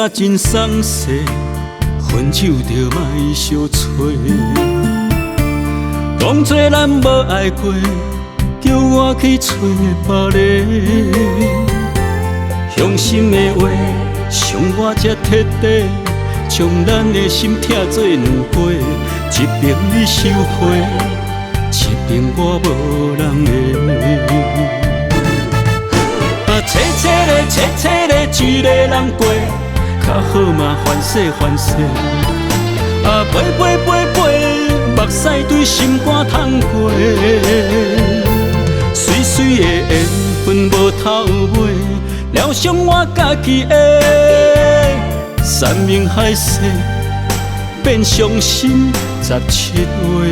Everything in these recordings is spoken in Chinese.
甲真爽势，分手着莫相催。当作咱无爱过，叫我去找别个。伤心的话，伤我才彻底，将咱的心拆做两杯。一边你收回，一边我无人的。切切的，一个人过，较好嘛烦死烦死。飞，目屎对心肝淌过。水水的缘分无头尾，疗伤我家己的。山盟海誓变伤心17月，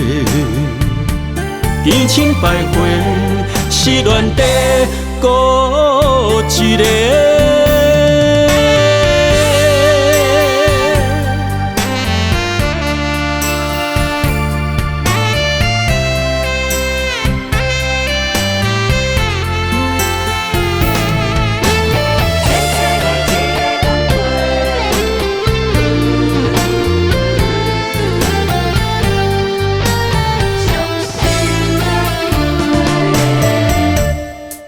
千千百回失恋地。孤一个，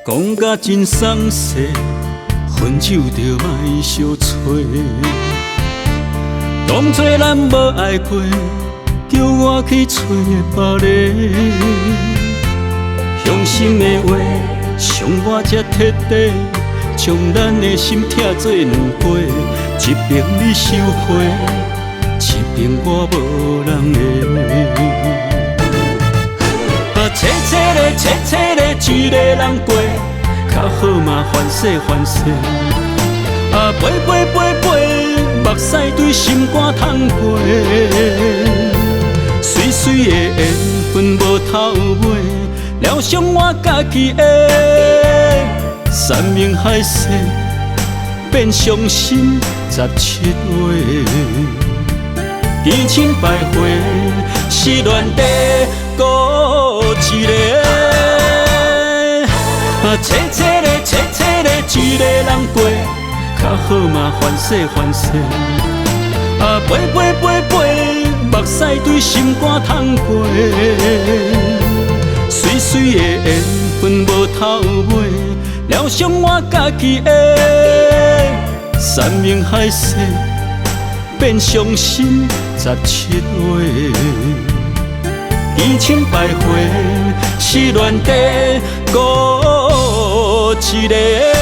讲甲真爽势，分手着莫相催。当作咱无爱过，叫我去找别个。伤心的话，伤我才彻底，将咱的心拆做两杯。一边你收回，一边我无人的。切的，一个人过，较好嘛烦死烦死。飞，目屎对心肝淌过。水水的缘分无头尾，疗伤我家己的。山盟海誓变伤心17月，千千百回失恋地孤一个。切的，一个人过，较好嘛烦死烦死。飞，目屎对心肝淌过。水水的缘分无头尾，疗伤我家己的。山盟海誓变伤心17月，千千百回失恋地孤一个。